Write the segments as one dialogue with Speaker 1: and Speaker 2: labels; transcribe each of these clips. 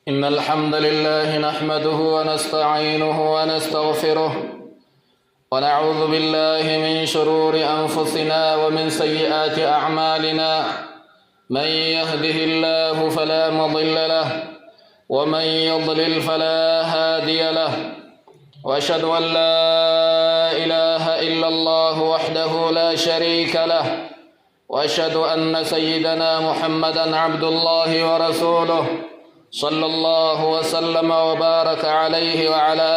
Speaker 1: إن الحمد لله نحمده ونستعينه ونستغفره ونعوذ بالله من شرور أنفسنا ومن سيئات أعمالنا. من يهده الله فلا مضل له ومن يضلل فلا هادي له، وأشهد أن لا إله إلا الله وحده لا شريك له، وأشهد أن سيدنا محمدًا عبد الله ورسوله صلى الله وسلم وبارك عليه وعلى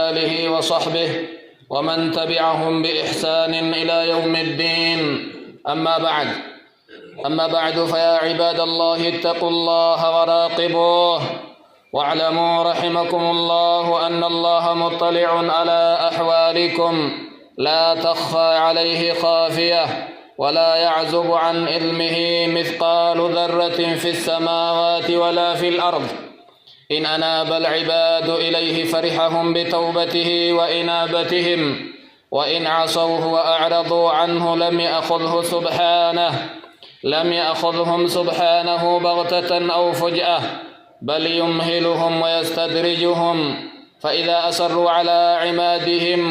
Speaker 1: آله وصحبه ومن تبعهم بإحسان إلى يوم الدين. أما بعد فيا عباد الله اتقوا الله وراقبوه، واعلموا رحمكم الله أن الله مطلع على أحوالكم لا تخفى عليه خافية، ولا يعزب عن علمه مثقال ذرة في السماوات ولا في الأرض. إن أناب العباد إليه فرحهم بتوبته وإنابتهم، وإن عصوه وأعرضوا عنه لم يأخذهم سبحانه بغتة أو فجأة، بل يمهلهم ويستدرجهم، فإذا أصروا على عمادهم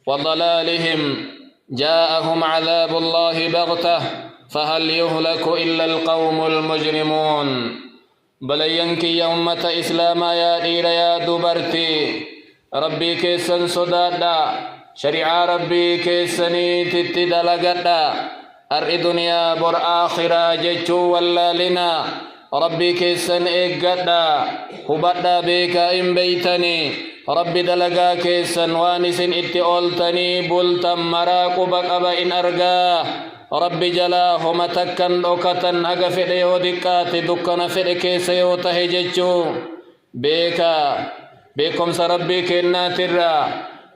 Speaker 1: وضلالهم جاءهم عذاب الله بغتة، فهل يهلك إلا القوم المجرمون. بلينكي يومة إسلاما يا دير يا دبرتي، ربي كيسن صدادا، شريعة ربي كيسني تتدلقدا، أر دنيا بر آخرة جيشو ولا لنا، ربي كيسن إيقادا هبادا بيكا إن بيتني، ربي دلقا كيسن وانسن اتئولتني بلتم مراقبك أبا إن أرقاه، ربي جلاه متكن دوكتن هقا فدي ودكات دكنا فدي كيس يوته جيشو بيكم سربي كنا ترى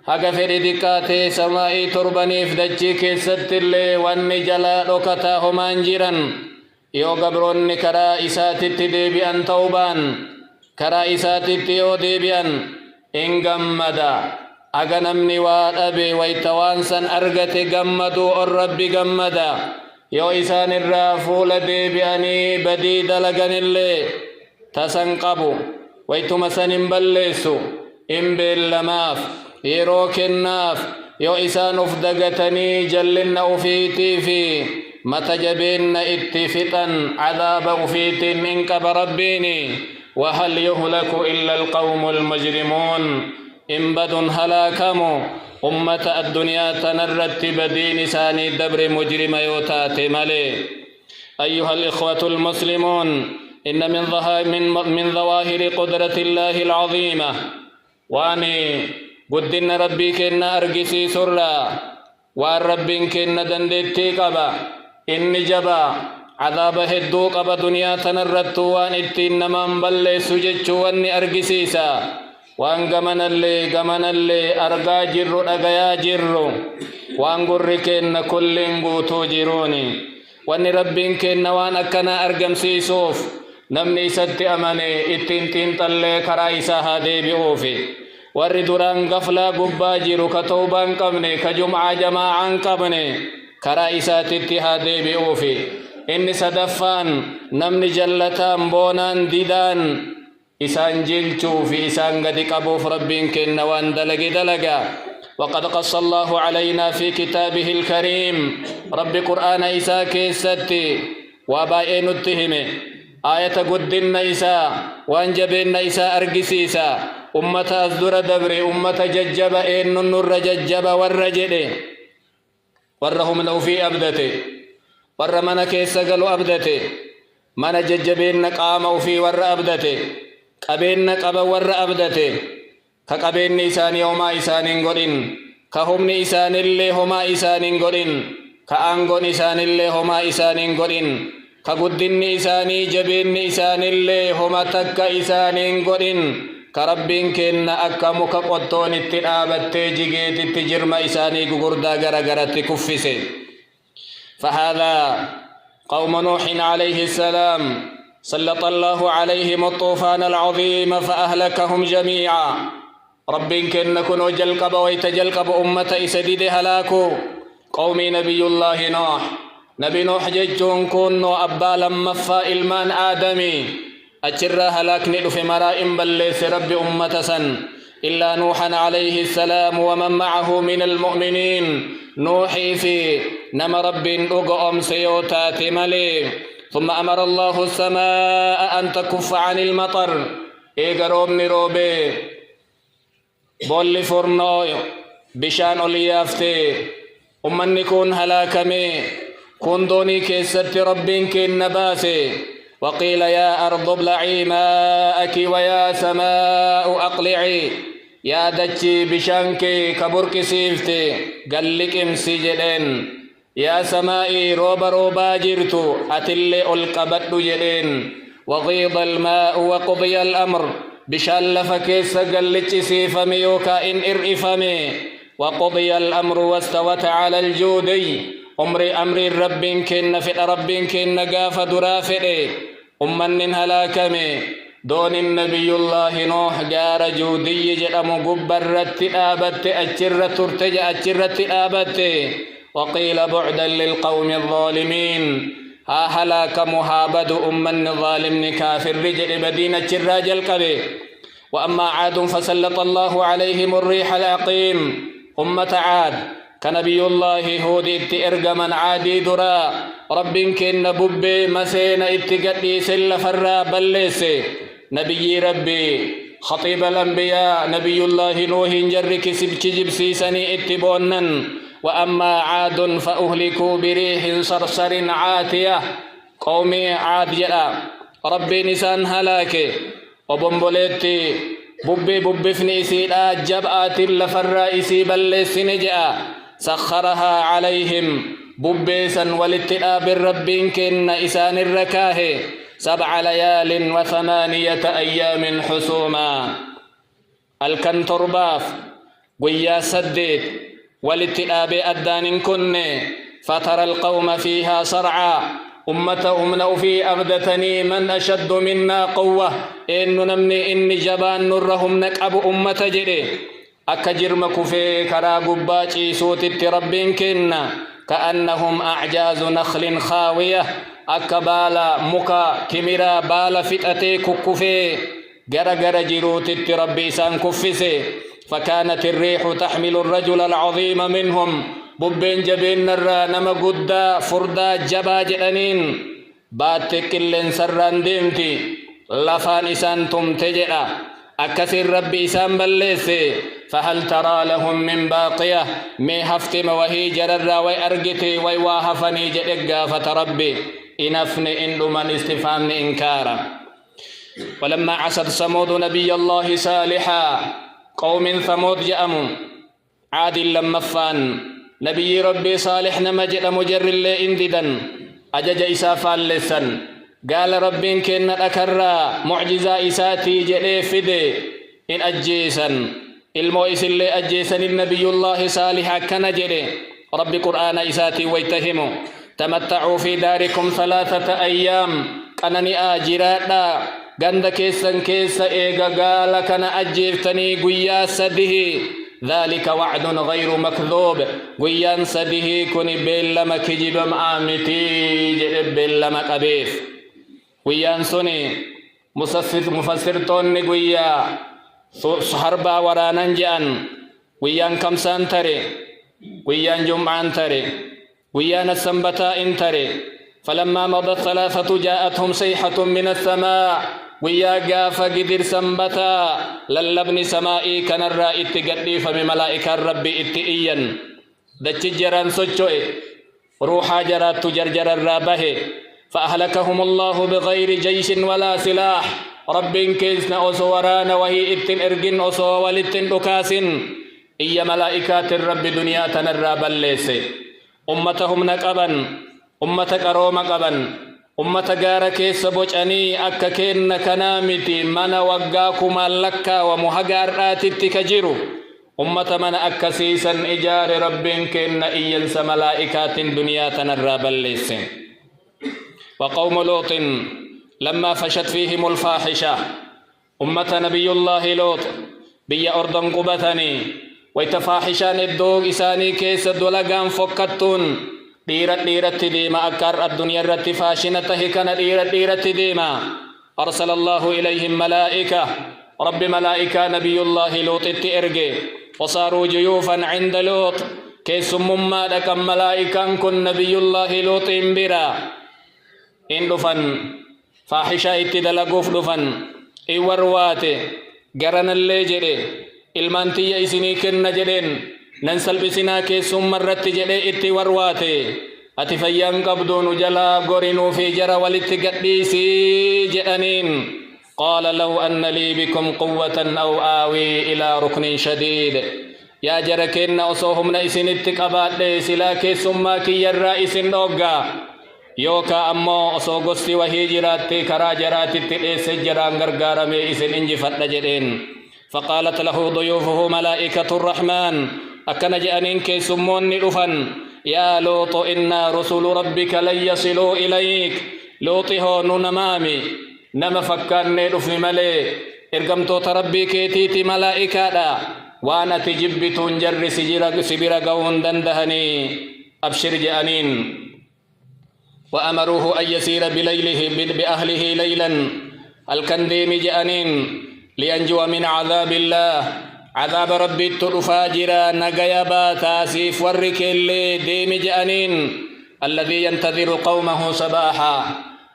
Speaker 1: هقا فدي دكات سمائي تربني فدجي كيست اللي واني جلا دوكتا همان جيران يو قبرون كرا إساتي ديبيان توبان كرا إساتي يو ديبيان إن قمدا أغنمني وادبي ويتوانسن أرغتي قمدو الرب قمدا يو إسان الرافول ديبياني بديد لغن اللي تسنقبو ويتمسن بلسو إن باللماف يروك الناف يو إسان افدقتني جلن أفيتي في متجبين اتفتن عذاب أفيتن إنك بربيني، وهل يهلك إلا القوم المجرمون. إن بدن هلاكمو أمة الدنيا تنرت بدين ساني دبر مجرم يوتات ملي. أيها الإخوة المسلمون، إن من ظواهر قدرة الله العظيمة واني قدن ربي كنا أرقسي سرا وان ربي كنا دندتي قبا إني جبا عذاب هدو قبا دنيا تنرت وان اتين نمان بل سجج واني أرقسيسا وان قمن اللي أرقا جرو أغيا جرو وان قركين كل قوتو جروني وان ربين كين وان أكنا أرقم سيسوف نمني ست أمني اتين تلي كرايسا هادي بيوفي وردران غفلا قبا جرو كتوبان قبني كجمع جماعان قبني كرايسا اتهادي بيوفي إني صدفان نمني جلتان بونان ديدان إسان جلتو في إسان قد قبوف ربين كن وان دلقا. وقد قص الله علينا في كتابه الكريم رب قرآن إسا كيستي وابائن التهمي آية قدن إسا وانجبين إسا أرقسيسا أمة أزدر دبري أمة ججب إن النور ججب والرجل ورهم لو في أبدتي ورمنا كيس قالوا أبدتي من ججبين قاموا في ور أبدتي قبين قبا ور أبدتي كقبين إسان يوما إسان قرين كهم إسان اللي هما إسان قرين كأنغون إسان اللي هما إسان قرين كقدن إساني جبين إسان اللي هما تك إسان قرين كربين كن أكمك قطون التنابت جيجيت التجرم إساني قردا غرغرت كفسي. فهذا قوم نوح عليه السلام سلط الله عليهم الطوفان العظيم فأهلكهم جميعا. رب كن كنو جلقب ويتجلقب أمة إسديد هلاكو قوم نبي الله نوح نبي نوح ججون كنو أبا لما فا إلمان آدمي أجرى هلاكني في مرائم بلس رب أمة سن إلا نوحا عليه السلام ومن معه من المؤمنين نوحي في نم رب أقوم سيوتات ملي ثم أمر الله السماء أن تكف عن المطر إيقروم نروبي بولي فرنو بشان أوليافتي أمن نكون هلاكمي كون دوني كيست ربين كين نباسي وقيل يا أرض ابلعي ماءك ويا سماء أقلعي يا دجي بشانكي كبرك سيفتي قلك امسي جدين يا سمائي روبا روبا جرتو أتلي ألقبت جدين وغيض الماء وقضي الأمر بشان لفكيس قلك سيفمي يوكا إن إرئفمي وقضي الأمر واستوت على الجودي أمري رب كن في رب كن قاف درافئ أمن هلاكمي دون النبي الله نوح جار جودي جرم قبرت آبت أجر ترتج أجرت آبت وقيل بعدا للقوم الظالمين ها هلاك مهابد أمن ظالم كافر رجل مدينة جراج القبي وأما عاد فسلط الله عليهم الريح العقيم أمة عاد كنبي الله هود اتئرق من عادي درا رب كن بب مسين اتقدي سل فرا بلسي نبي ربي خطيب الأنبياء نبي الله نوح جرك سبك جبسيسني اتبونن وأما عاد فأهلكوا بريح صرصر عاتية قومي عاد جلا ربي نسان هلاك وبنبوليتي بب فنيسيلا جبآت لفرا إسي بلسن جاء سخرها عليهم ببيسا والاتئاب الرب كن إسان الركاه 7 ليال و8 أيام حسوما الكن ترباف ويا سديد والاتئاب أدان كن فترى القوم فيها صرعا أمة أمنوا في أغدتني من أشد منا قوة إن نمني إني جبان نرهم نكأب أمة جري أكجرم كفي كرا قباتي صوت التربين كنا كأنهم أعجاز نخل خاوية أكبالا مكا كمرا بالا فتأتي ككفي جرجر جروت التربي سان كفسي فكانت الريح تحمل الرجل العظيم منهم ببين جبين نرى نما قدا فردا جبا جدنين باتك اللين سران ديمتي لفان إسان تمتجئ أكثر ربي إسان بلسي فهل ترى لهم من باقية مي هفتم وهي جرر ويأرقتي ويواهفني جدقا فتربي إنفن إن من استفهام إنكارا ولما عصت ثمود نبي الله صالحا قوم ثمود جأموا عاد لما فان نبي ربي صالح نمجد مجر اللي انددا أجج إسافا لسن قال ربي كن أكرا معجزة إساتي جلي فدي إن أجيسا المؤيس اللي أجيسا النبي الله صالح كان جلي ربي قرآن إساتي ويتهموا تمتعوا في داركم 3 أيام كانني آجراتا غند كيسن كيس إيغا قال كان أجيفتني قيا سده ذلك وعد غير مكذوب قيا سده كن بلما كجب مآمتي جئب بلما قبيف قيا سني مفسرتون قيا حربا ورانا جأن قيا كمسان تري قيا جمعان تري قيا السنبتا انتري فلما مضت 3 جاءتهم صيحة من السماء ويا قاف قدر سنبتا للبن سمائي كان الرائد تقدي فملائكة الرب اتئيا دچ جران سجوئ روحا جرات جرجر الرابه فأهلكهم الله بغير جيش ولا سلاح رب كيسنا أسوران وهي اتن ارقن أسو والاتن دكاسن إيا ملائكات الرب دنيا تنرى بليس أمتهم نقبا أمة قروم قبا أمة غار كيس بوچاني أكا كين كنامتي من وقاكم اللكا ومهقار تكجرو أمة من أكسيسا إجار رب كين إينس ملائكات دنيا تنرى بليس وقوم لوط لما فشت فيهم الفاحشة أمة نبي الله لوط بي أردن قبتني ويتفاحشان الدوغ إساني كيس دولغان فكتون ديرت ديما أكار الدنيا رتي فاشنة هكنا ديرت ديما أرسل الله إليهم ملائكة رب ملائكة نبي الله لوط ارجي وصاروا جيوفا عند لوط كيسم ما لكم ملائكة كن نبي الله لوط برا إن دفن فاحشة اتدلقوف دفن إي ورواتي قرن اللي جري المانتي يسيني كن جرين ننسل بسنا كيسم مرت جري اتي ورواتي أتفيان قبضون جلا قرنوا في جرى والاتقديسي جأنين قال لو أن لي بكم قوة أو آوي إلى ركن شديد يا جركين أصوهم نيسين اتقبات سلاكي سماكي الرئيس نوغا يوكا أمو أصو قصي وهي جراتي كرا جراتي تلئيس جران غرغارمي إسن انجفت نجرين فقالت له ضيوفه ملائكة الرحمن أكن جأنين كي سمون رفن يا لوط إنا رسول ربك لن يصلوا إليك لوط هو نمامي نما فكان رفن ملي إرقمتو تربي كيتيتي ملائكة دا وانا تجبتون جر سبير قون دندهني أبشر جأنين وأمروه أن يسير بليله بأهله ليلا الكنديم جأنين لينجو من عذاب الله عذاب ربي الترفاجرا نقيبا تاسيف ورك اللي ديم جأنين الذي ينتظر قومه صباحا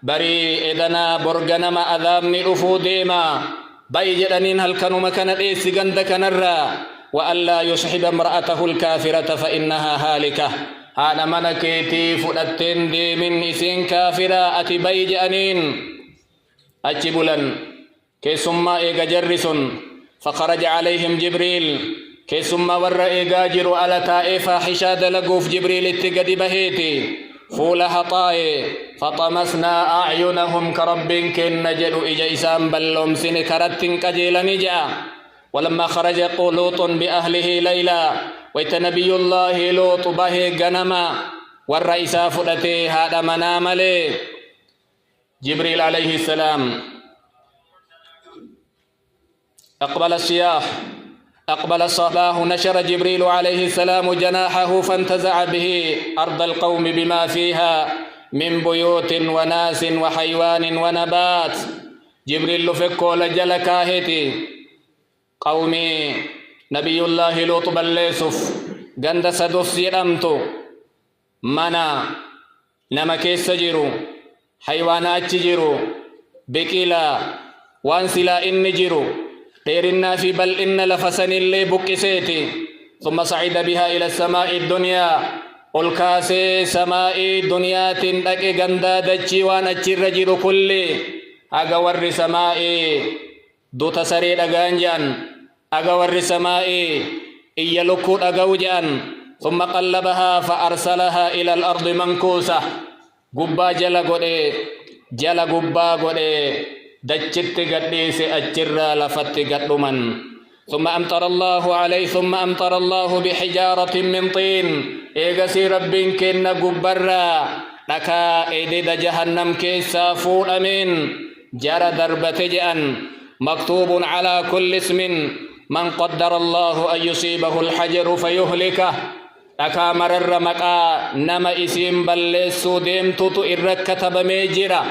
Speaker 1: بري إذنا برغنما أذامني أفو ديما باي جأنين هل كانوا مكان الإيس غندك نرى وألا يصحب امرأته الكافرة فإنها هالكة هانا منكيتي فلتين ديمين إسين كافرة أتي باي جأنين أجبلا كي سمّا إيغا جرسون فخرج عليهم جبريل كي سمّا ور إيغا جرو على تائفة حشاد لقوف جبريل اتقد بهيتي فولها طاي فطمسنا أعينهم كرب كن نجد إجيسان بلوم سن كرت كجيل نجا ولما خرج لوط بأهله ليلا ويت نبي الله لوط به غنما والرئيس فدته هذا منام لي جبريل عليه السلام أقبل الصباح نشر جبريل عليه السلام جناحه فانتزع به أرض القوم بما فيها من بيوت وناس وحيوان ونبات جبريل فكو لجل كاهتي قومي نبي الله لوط بلسف غند سدوس يدمتو منا نما كيس جيرو حيوانات جيرو بكيلا وانسلا إن جيرو ديرنا في بل إن لفسن اللي بكسيتي ثم صعد بها إلى السماء الدنيا الكاسي سماء دنيا تندك غندا دجي وانا رجل كل أغور سماء دو تسريد أغانجان أغور سماء إيالكود أغوجان ثم قلبها فأرسلها إلى الأرض منكوسة قبا جل قبا قد دجت قديس أجرى لفت قدمن ثم أمطر الله بحجارة من طين إيغسي رب كن قبرا لكا إيدي جهنم كيسا فول أمين جرى دربة جأن مكتوب على كل اسم من قدر الله أن يصيبه الحجر فيهلكه لكا مرر مكا نما اسم بلسو ديمتو إركتب ميجرا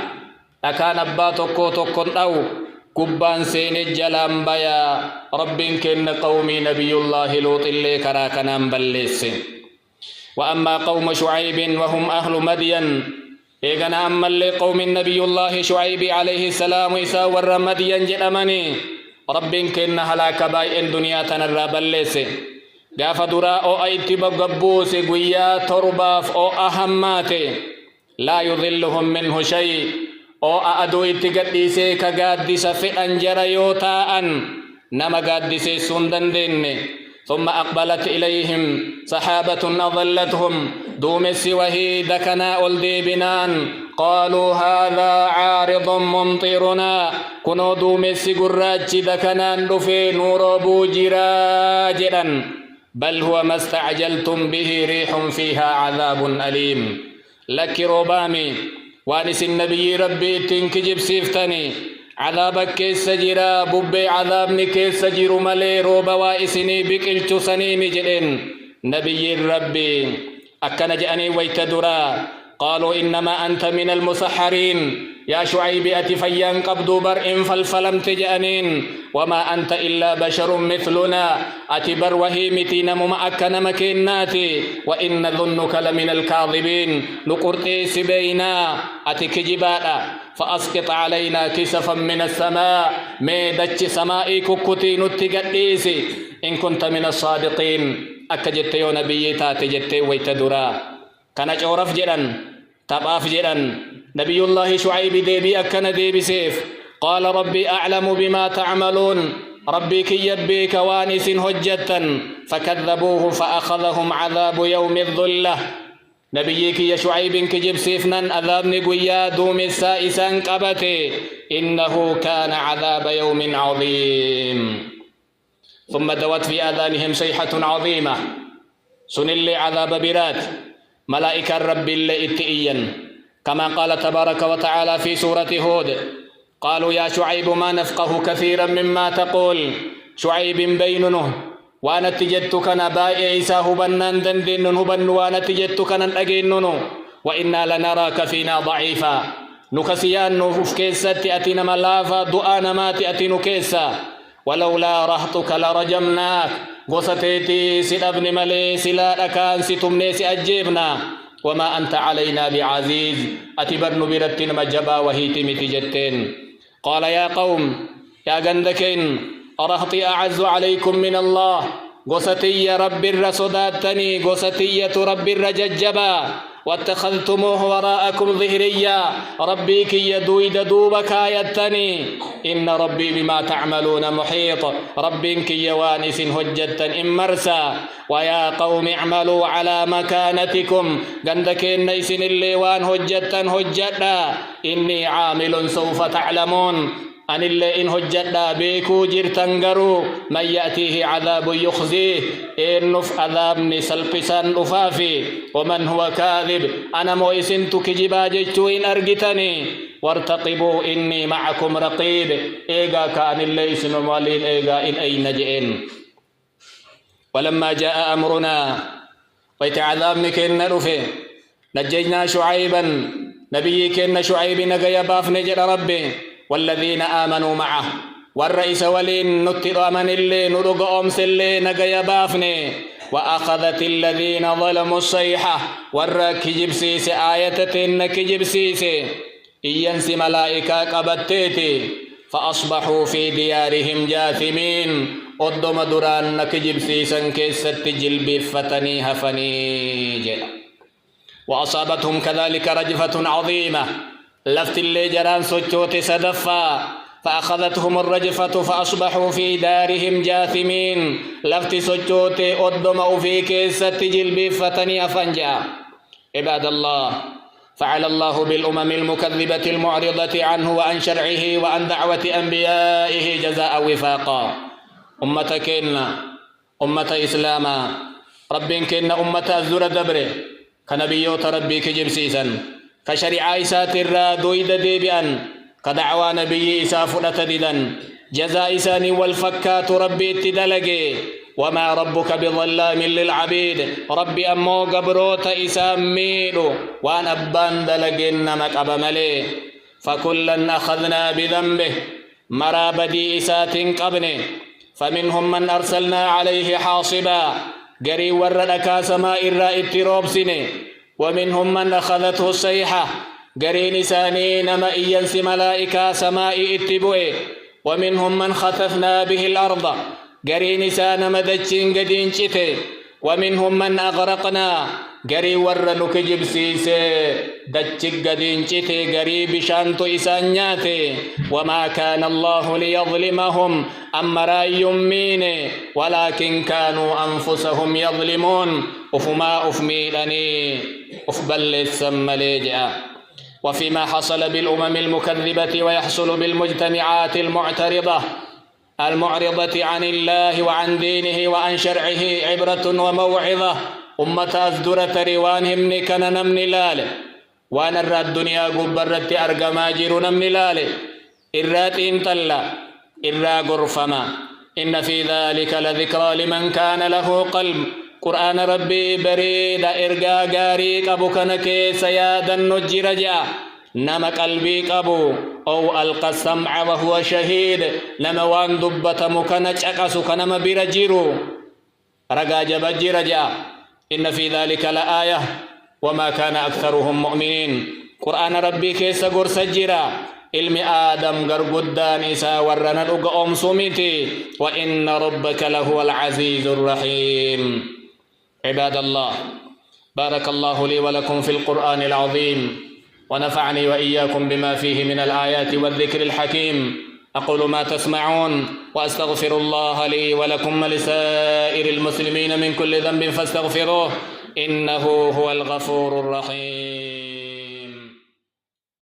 Speaker 1: أكان أبا تكو أو كبان سين الجلام بيا رب كن قومي نبي الله لوط اللي كراكنا بلس وأما قوم شعيب وهم أهل مدين إيغنا أما اللي قوم النبي الله شعيب عليه السلام إسا ور مدين جلمني رب كن هلاك باي الدنيا تنرى بلس قاف دراء أو أيتي بقبوس قويا ترباف أو أهماتي لا يظلهم منه شيء أو أدو إتقديسي كقادس في أنجر يوتاء نما قادسي سندن دين ثم أقبلت إليهم سحابة أظلتهم دومس وهي دكنا أولدي بنان قالوا هذا عارض ممطرنا كنو دومس قراج دكنان دفي نور بوجرا جدا بل هو ما استعجلتم به ريح فيها عذاب أليم لك روبامي وانس النبي ربي تنكجب سيفتني عذابك كيس جرا ببي عذابني كيس جرو ملي روبا وائسني بكلتو سنيمي جدين نبي ربي أكنا جأني ويتدرا قالوا إنما أنت من المسحرين يا شعيب أتفيان قبضوا برء فالفلم تجأنين وما أنت إلا بشر مثلنا أتبر وهيمتين ممأكن مكيناتي وإن ظنك لمن الكاذبين نقرتي سبينا أتكجباء فأسقط علينا كسفا من السماء ميدتش سمائي ككتي نتقديسي إن كنت من الصادقين أكجت يا نبي تاتي جت ويتدرا كان جورف جدا تباف جدا نبي الله شعيب ديبي أكن ديبي سيف قال ربي أعلم بما تعملون ربي كي يبيك وانس هجة فكذبوه فأخذهم عذاب يوم الظلة نبيك يا شعيب كجب سيفنان أذاب نقويا دوم السائسان قبتي إنه كان عذاب يوم عظيم ثم دوت في آذانهم صيحة عظيمة سن اللي عذاب برات ملائكة رب اللي اتئيا كما قال تبارك وتعالى في سورة هود قالوا يا شعيب ما نفقه كثيرا مما تقول شعيب بيننه وانا تجدتك نبائي عيساه بنان دندن هبن وانا تجدتك ننأجننه وإنا لنراك فينا ضعيفا نكسيان نفف كيسة أتينا ملافا دعانا ما تأتي نكيسا ولولا رهطك لرجمناك غصتيتي سيدابن ملي سلا أكان ستمني سأجيبنا وما أنت علينا بعزيز أتبرن برتن مجبا وهيتي متجتين قال يا قوم يا جندكين أرهطي أعز عليكم من الله غصتي رب الرسوداتني غصتي رب الرججبا واتخذتموه وراءكم ظهريا ربي كي يدويد دوبك آيتني إن ربي بما تعملون محيط ربي كي يوانس هجة إمرسا ويا قوم اعملوا على مكانتكم قندكين نيسن الليوان هجة إني عامل سوف تعلمون أن اللي إن هجدا بيكو جرتنغرو من يأتيه عذاب يخزيه إنف عذاب نسلقسان أفافي ومن هو كاذب أنا مويسن تكجبا جيتو إن أرقتني وارتقبوا إني معكم رقيب إيغا كان اللي سنوالين إيغا إن أين جئن ولما جاء أمرنا ويتعذاب نكين نرفي نجينا شعيبا نبي كن شعيب نقيا باف نجر ربي والذين آمنوا معه والرئيس ولين نتر من اللي نرق أمس اللي نقيا بافني وأخذت الذين ظلموا الصيحة والرك جبسيس آية نك جبسيس إينس ملائكة قبتيتي فأصبحوا في ديارهم جاثمين قدم دران نك جبسيسا كيست جلبي فتني هفني وأصابتهم كذلك رجفة عظيمة لفت اللي جران سجوت سدفا فأخذتهم الرجفة فأصبحوا في دارهم جاثمين لفت سجوت أدم في كيسة جلبي فتني أفنجا عباد الله فعل الله بالأمم المكذبة المعرضة عنه وعن شرعه وعن دعوة أنبيائه جزاء وفاقا أمة كنا أمة إسلاما رب كنا أمة الزر دبره كنبيوت ربي كجبسيسا كشريعة إسات الرا دويد ديبئا كدعوى نبي إسا فرتددا جزاء إساني والفكات ربي اتدلقي وما ربك بظلام للعبيد ربي أمو قبروت إسام ميلو وأن أبان دلقين مكأب ملي فكلا أخذنا بذنبه مرا بدي إسات قبني فمنهم من أرسلنا عليه حاصبا قري وردك سماء الرائد روبسني ومنهم من أخذته الصيحة قرين سانين مئيا ملائكة سماء اتبوئ ومنهم من خسفنا به الأرض قرين سان مدجين قدين شته ومنهم من أغرقنا قري ورنك جبسيس دجك قدين شته قري بشانت إسانيات وما كان الله ليظلمهم أمرا يمين ولكن كانوا أنفسهم يظلمون أفما أفميلني أفبل السمليجأ وفيما حصل بالأمم المكذبة ويحصل بالمجتمعات المعرضة عن الله وعن دينه وعن شرعه عبرة وموعظة أمة أزدرة روانهم نكنا نمن لالي ونرى الدنيا قبرت أرقما جير نمن لالي إرات انتلا إرا قرفما إن في ذلك لذكرى لمن كان له قلب قرآن ربي بريد إرقا غاري قبو كنك سيادا نجر جاء نما قلبي قبو أو ألقى السمع وهو شهيد نما وان دبت مكنج أقسو كنما برجيرو رقا جبجر جاء إن في ذلك لآية وما كان أكثرهم مؤمنين قرآن ربي كيس قرص جرا علم آدم قرقدان إسا ورنا الأقوم سميتي وإن ربك لهو العزيز الرحيم عباد الله بارك الله لي ولكم في القرآن العظيم ونفعني وإياكم بما فيه من الآيات والذكر الحكيم أقول ما تسمعون وأستغفر الله لي ولكم ولسائر المسلمين من كل ذنب فاستغفروه إنه هو الغفور الرحيم